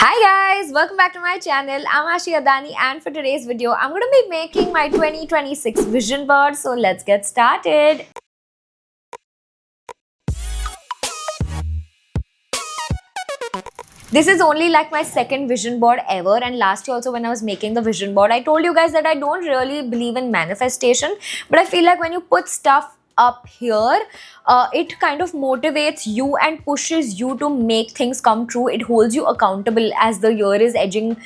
Hi guys, welcome back to my channel. I'm Ashi Adani and for today's video, I'm going to be making my 2026 vision board. So let's get started. This is only like my second vision board ever, and last year also when I was making the vision board, I told you guys that I don't really believe in manifestation, but I feel like when you put stuff up here, it kind of motivates you and pushes you to make things come true. It holds you accountable as the year is edging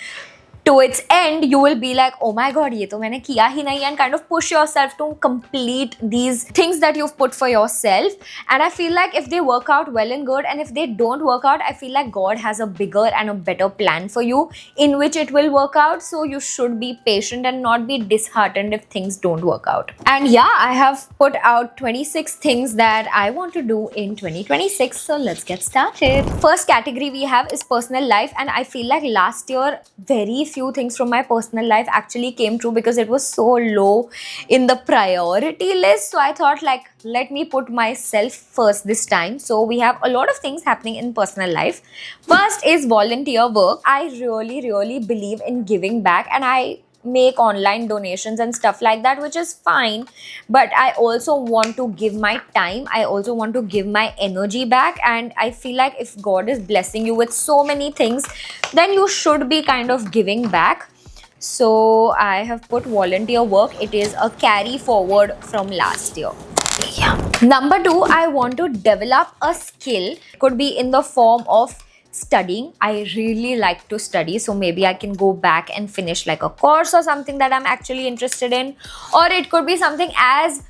to its end. You will be like, oh my god, ye to maine kiya hi nahi, and kind of push yourself to complete these things that you've put for yourself. And I feel like if they work out, well and good, and if they don't work out, I feel like God has a bigger and a better plan for you in which it will work out. So you should be patient and not be disheartened if things don't work out. And yeah, I have put out 26 things that I want to do in 2026. So let's get started. First category we have is personal life, and I feel like last year very few things from my personal life actually came true because it was so low in the priority list. So I thought, like, let me put myself first this time. So we have a lot of things happening in personal life. First is volunteer work. I really believe in giving back, and I make online donations and stuff like that, which is fine, but I also want to give my time. I also want to give my energy back, and I feel like if God is blessing you with so many things, then you should be kind of giving back. So I have put volunteer work. It is a carry forward from last year. Yeah. Number two, I want to develop a skill. It could be in the form of studying. I really like to study, so maybe I can go back and finish like a course or something that I'm actually interested in. Or it could be something as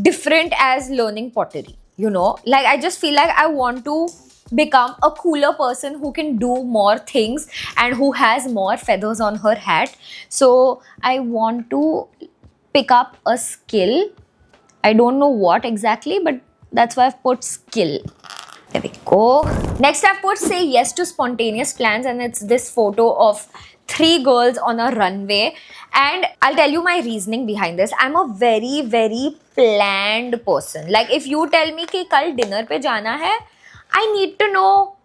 different as learning pottery. Like, I just feel like I want to become a cooler person who can do more things and who has more feathers on her hat. So I want to pick up a skill. I don't know what exactly, but that's why I've put skill. There we go. Next, I've put say yes to spontaneous plans, and it's this photo of 3 girls on a runway. And I'll tell you my reasoning behind this. I'm a very planned person. Like, if you tell me कि कल dinner पे जाना है, I need to know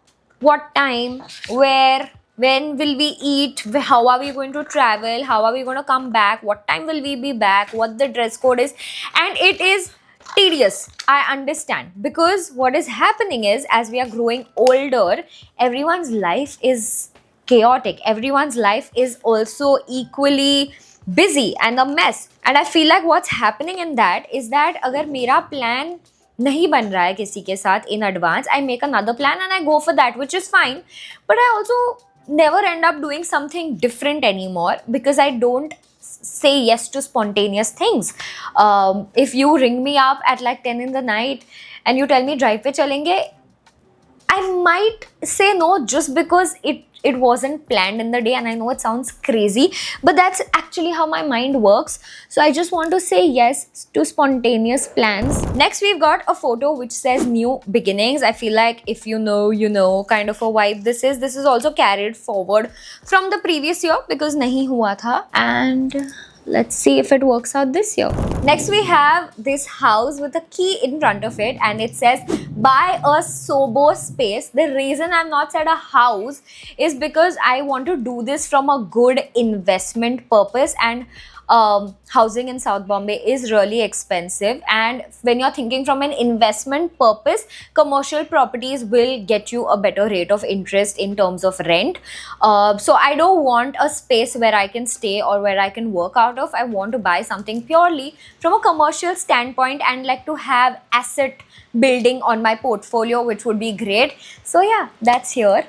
what time, where, when will we eat, how are we going to travel, how are we going to come back, what time will we be back, what the dress code is. And it is tedious, I understand, because what is happening is, as we are growing older, everyone's life is chaotic. Everyone's life is also equally busy and a mess. And I feel like what's happening in that is that अगर मेरा plan नहीं बन रहा है किसी के साथ in advance, I make another plan and I go for that, which is fine. But I also never end up doing something different anymore because I don't say yes to spontaneous things. If you ring me up at like 10 in the night and you tell me drive पे चलेंगे, I might say no just because it wasn't planned in the day, and I know it sounds crazy, but that's actually how my mind works. So I just want to say yes to spontaneous plans. Next, we've got a photo which says new beginnings. I feel like if you know kind of a vibe this is. This is also carried forward from the previous year because nahi hua tha, and let's see if it works out this year. Next, we have this house with a key in front of it, and it says buy a Sobo space. The reason I've not said a house is because I want to do this from a good investment purpose, and housing in South Bombay is really expensive, and when you're thinking from an investment purpose, commercial properties will get you a better rate of interest in terms of rent. So I don't want a space where I can stay or where I can work out of. I want to buy something purely from a commercial standpoint and like to have asset building on my portfolio, which would be great. So yeah, that's here.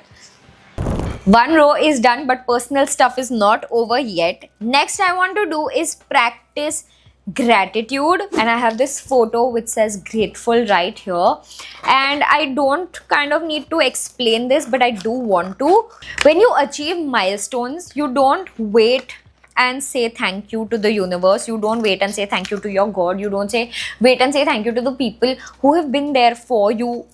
One row is done, but personal stuff is not over yet. Next, I want to do is practice gratitude, and I have this photo which says grateful right here, and I don't kind of need to explain this, but I do want to. When you achieve milestones, you don't wait and say thank you to the universe. You don't wait and say thank you to your God. You don't wait and say thank you to the people who have been there for you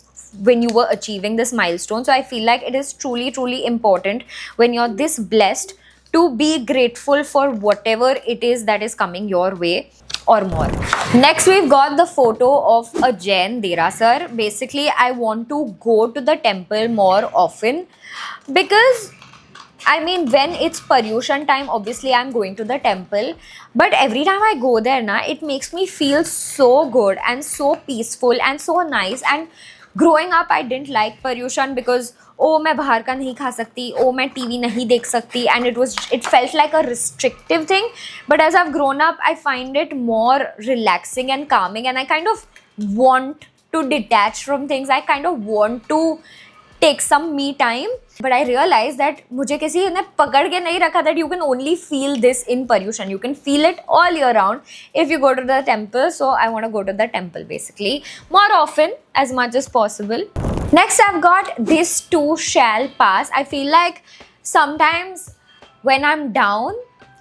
when you were achieving this milestone. So I feel like it is truly important when you're this blessed to be grateful for whatever it is that is coming your way or more. Next, we've got the photo of a Jain Derasar. Basically, I want to go to the temple more often because I mean, when it's Paryushan time, obviously I'm going to the temple. But every time I go there, it makes me feel so good and so peaceful and so nice. And growing up, I didn't like Paryushan because मैं बाहर का नहीं खा सकती, मैं TV नहीं देख सकती, and it felt like a restrictive thing. But as I've grown up, I find it more relaxing and calming, and I kind of want to detach from things. I kind of want to take some me time, but I realized that मुझे किसी ने पकड़ के नहीं रखा that you can only feel this in Paryushan. You can feel it all year round if you go to the temple. So I want to go to the temple basically more often, as much as possible. Next, I've got this too shall pass. I feel like sometimes when I'm down,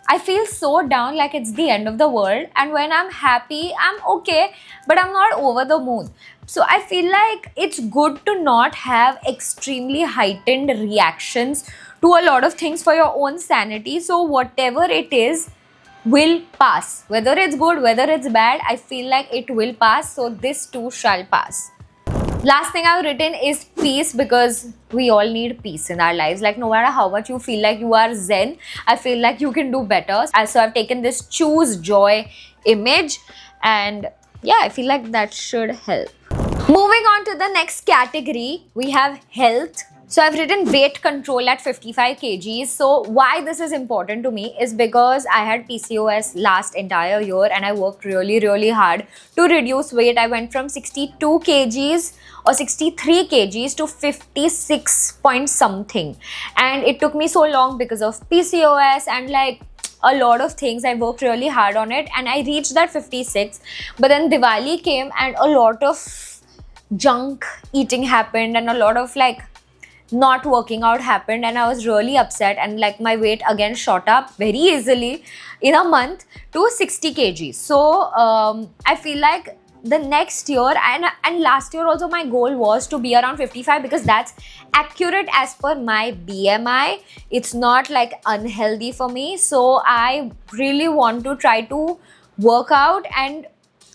I feel so down, like it's the end of the world. And when I'm happy, I'm okay, but I'm not over the moon. So I feel like it's good to not have extremely heightened reactions to a lot of things for your own sanity. So whatever it is will pass. Whether it's good, whether it's bad, I feel like it will pass. So this too shall pass. Last thing I've written is peace, because we all need peace in our lives. Like, no matter how much you feel like you are zen, I feel like you can do better. So I've taken this choose joy image, and yeah, I feel like that should help. Moving on to the next category, we have health. So I've written weight control at 55 kgs. So why this is important to me is because I had PCOS last entire year and I worked really hard to reduce weight. I went from 62 kgs or 63 kgs to 56 point something. And it took me so long because of PCOS and like a lot of things. I worked really hard on it and I reached that 56. But then Diwali came and a lot of junk eating happened and a lot of like not working out happened, and I was really upset, and like my weight again shot up very easily in a month to 60 kgs. So I feel like the next year and last year also my goal was to be around 55 because that's accurate as per my BMI. It's not like unhealthy for me. So I really want to try to work out and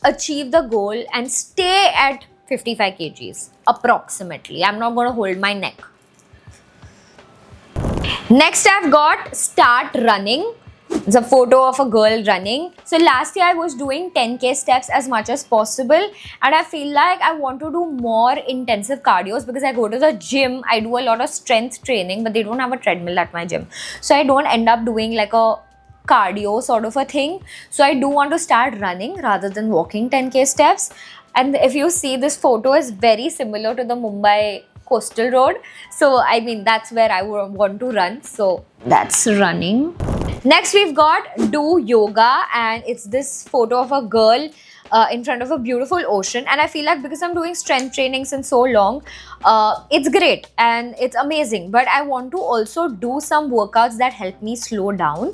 achieve the goal and stay at 55 kgs approximately. I'm not going to hold my neck. Next, I've got start running. It's a photo of a girl running. So last year I was doing 10k steps as much as possible, and I feel like I want to do more intensive cardios because I go to the gym, I do a lot of strength training, but they don't have a treadmill at my gym. So I don't end up doing like a cardio sort of a thing. So I do want to start running rather than walking 10k steps. And if you see, this photo is very similar to the Mumbai coastal road. So I mean, that's where I would want to run. So that's running. Next, we've got do yoga, and it's this photo of a girl in front of a beautiful ocean. And I feel like because I'm doing strength training since so long, it's great and it's amazing. But I want to also do some workouts that help me slow down,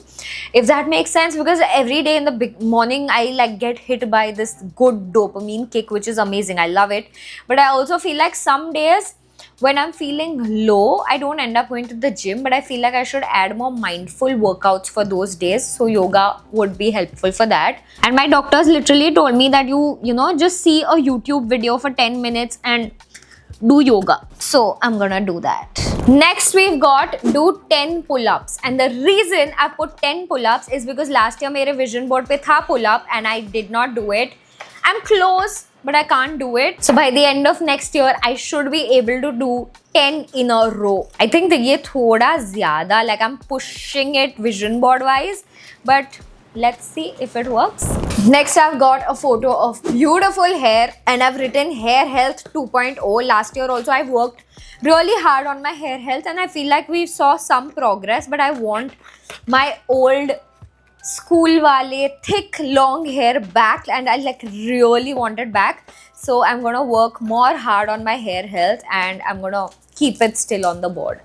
if that makes sense, because every day in the big morning I like get hit by this good dopamine kick, which is amazing. I love it. But I also feel like some days when I'm feeling low, I don't end up going to the gym, but I feel like I should add more mindful workouts for those days. So yoga would be helpful for that. And my doctors literally told me that you know, just see a YouTube video for 10 minutes and do yoga. So I'm gonna do that. Next, we've got do 10 pull-ups. And the reason I put 10 pull-ups is because last year mere vision board pe tha pull-up and I did not do it. I'm close, but I can't do it. So by the end of next year, I should be able to do 10 in a row. I think that ye thoda zyada, like I'm pushing it vision board wise, but let's see if it works. Next, I've got a photo of beautiful hair, and I've written hair health 2.0. Last year also I've worked really hard on my hair health, and I feel like we saw some progress, but I want my old school wale thick long hair back, and I like really want it back. So I'm gonna work more hard on my hair health, and I'm gonna keep it still on the board.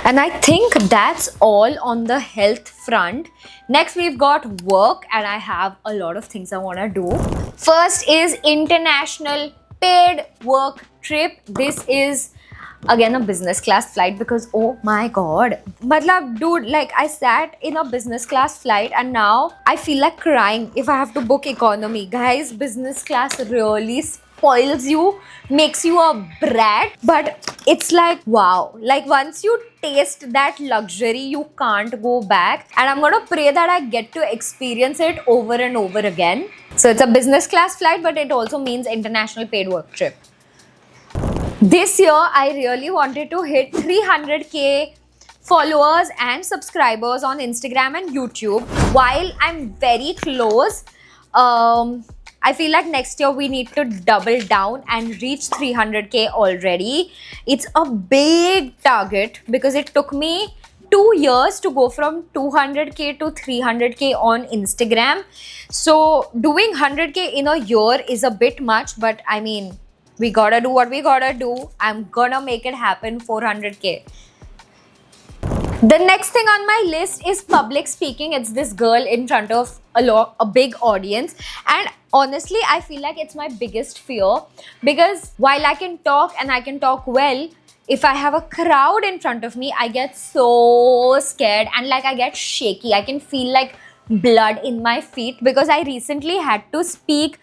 And I think that's all on the health front. Next, we've got work, and I have a lot of things I want to do. First is international paid work trip. This is again a business class flight because oh my god, matlab dude, like I sat in a business class flight and now I feel like crying if I have to book economy. Guys, business class really spoils you, makes you a brat, but it's like wow, like once you taste that luxury you can't go back, and I'm gonna pray that I get to experience it over and over again. So it's a business class flight, but it also means international paid work trip. This year I really wanted to hit 300k followers and subscribers on Instagram and YouTube. While I'm very close, I feel like next year we need to double down and reach 300k already. It's a big target because it took me 2 years to go from 200k to 300k on Instagram. So doing 100k in a year is a bit much, but I mean, we gotta do what we gotta do. I'm gonna make it happen 400k. The next thing on my list is public speaking. It's this girl in front of a big audience, and honestly I feel like it's my biggest fear, because while I can talk and I can talk well, if I have a crowd in front of me I get so scared and like I get shaky. I can feel like blood in my feet because I recently had to speak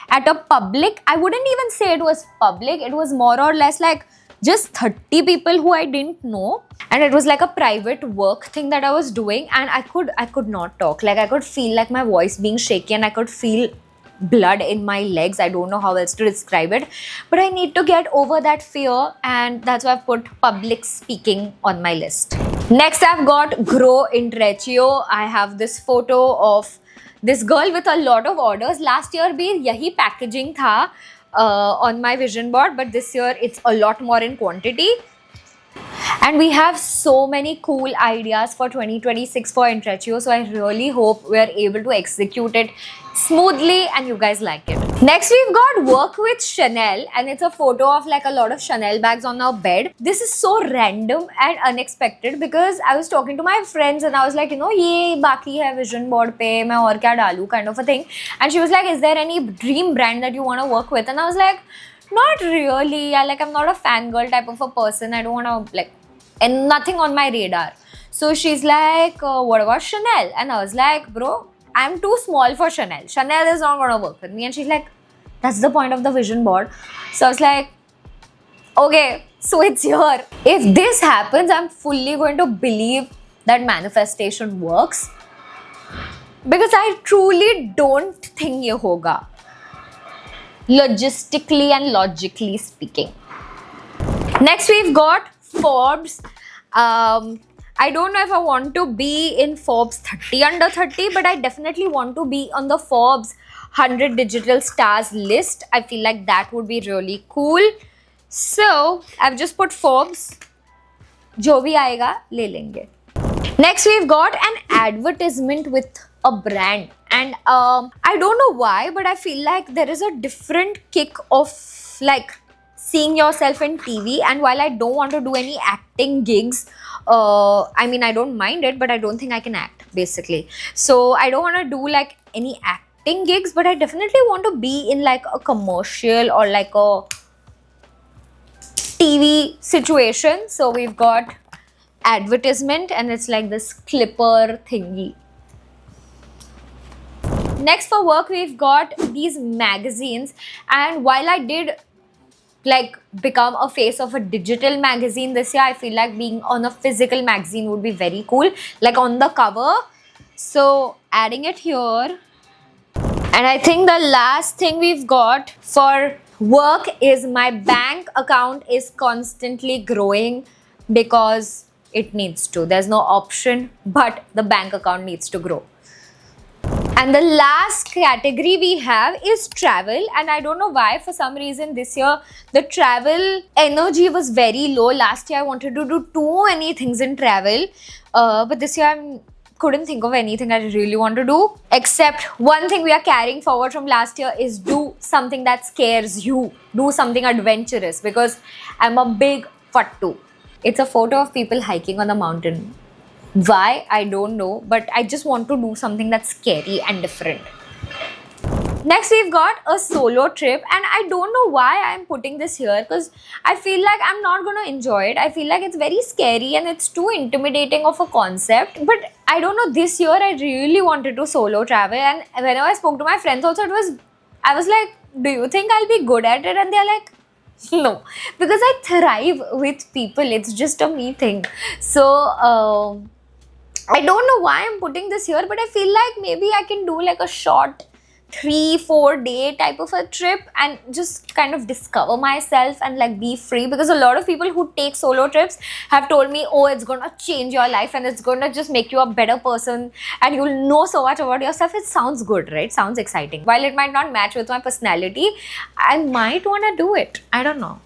at a public, I wouldn't even say it was public, it was more or less like just 30 people who I didn't know, and it was like a private work thing that I was doing, and I could not talk. Like I could feel like my voice being shaky and I could feel blood in my legs. I don't know how else to describe it, but I need to get over that fear, and that's why I've put public speaking on my list. Next I've got grow Intreccio. I have this photo of this girl with a lot of orders. Last year bhi yahi packaging tha on my vision board, but this year it's a lot more in quantity. And we have so many cool ideas for 2026 for Intreccio, so I really hope we're able to execute it smoothly and you guys like it. Next we've got work with Chanel, and it's a photo of like a lot of Chanel bags on our bed. This is so random and unexpected because I was talking to my friends and I was like, you know, ye baki hai vision board pe, main aur kya dalu, kind of a thing. And she was like, is there any dream brand that you want to work with? And I was like, not really. I'm not a fangirl type of a person. I don't want to and nothing on my radar. So she's like, what about Chanel? And I was like, bro, I'm too small for Chanel. Chanel is not going to work with me. And she's like, that's the point of the vision board. So I was like, okay, so it's here. If this happens, I'm fully going to believe that manifestation works. Because I truly don't think ye hoga. Logistically and logically speaking. Next we've got Forbes. I don't know if I want to be in Forbes 30 under 30, but I definitely want to be on the Forbes 100 digital stars list. I feel like that would be really cool. So I've just put Forbes. Jo bhi aayega, le lenge. Next we've got an advertisement with a brand, and I don't know why, but I feel like there is a different kick of like seeing yourself in TV. And while I don't want to do any acting gigs, I mean, I don't mind it, but I don't think I can act basically. So I don't want to do like any acting gigs, but I definitely want to be in like a commercial or like a TV situation. So we've got advertisement, and it's like this clipper thingy. Next for work, we've got these magazines, and while I did like become a face of a digital magazine this year, I feel like being on a physical magazine would be very cool, like on the cover. So adding it here. And I think the last thing we've got for work is my bank account is constantly growing because it needs to. There's no option, but the bank account needs to grow. And the last category we have is travel, and I don't know why, for some reason this year the travel energy was very low. Last year I wanted to do too many things in travel, but this year I couldn't think of anything I really want to do, except one thing we are carrying forward from last year is do something that scares you, do something adventurous, because I'm a big fattu. It's a photo of people hiking on a mountain. Why? I don't know, but I just want to do something that's scary and different. Next, we've got a solo trip, and I don't know why I'm putting this here because I feel like I'm not going to enjoy it. I feel like it's very scary and it's too intimidating of a concept. But I don't know, this year I really wanted to solo travel, and whenever I spoke to my friends also, I was like, do you think I'll be good at it? And they're like, no, because I thrive with people. It's just a me thing. So I don't know why I'm putting this here, but I feel like maybe I can do like a short 3-4 day type of a trip and just kind of discover myself and like be free, because a lot of people who take solo trips have told me, oh, it's gonna change your life and it's gonna just make you a better person and you'll know so much about yourself. It sounds good, right? Sounds exciting. While it might not match with my personality, I might wanna do it. I don't know.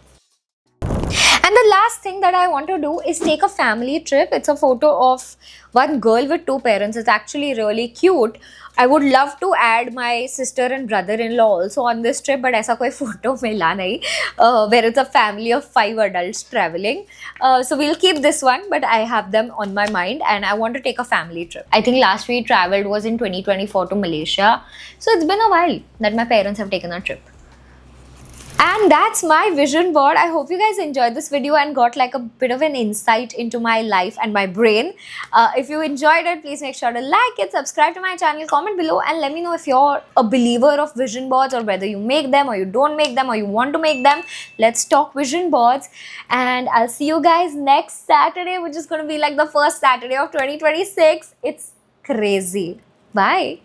And the last thing that I want to do is take a family trip. It's a photo of one girl with two parents. It's actually really cute. I would love to add my sister and brother-in-law also on this trip, but ऐसा कोई photo मिला नहीं, where it's a family of 5 adults traveling. So we'll keep this one, but I have them on my mind and I want to take a family trip. I think last we traveled was in 2024 to Malaysia. So it's been a while that my parents have taken a trip. And that's my vision board. I hope you guys enjoyed this video and got like a bit of an insight into my life and my brain. If you enjoyed it, please make sure to like it, subscribe to my channel, comment below and let me know if you're a believer of vision boards or whether you make them or you don't make them or you want to make them. Let's talk vision boards, and I'll see you guys next Saturday, which is going to be like the first Saturday of 2026. It's crazy. Bye.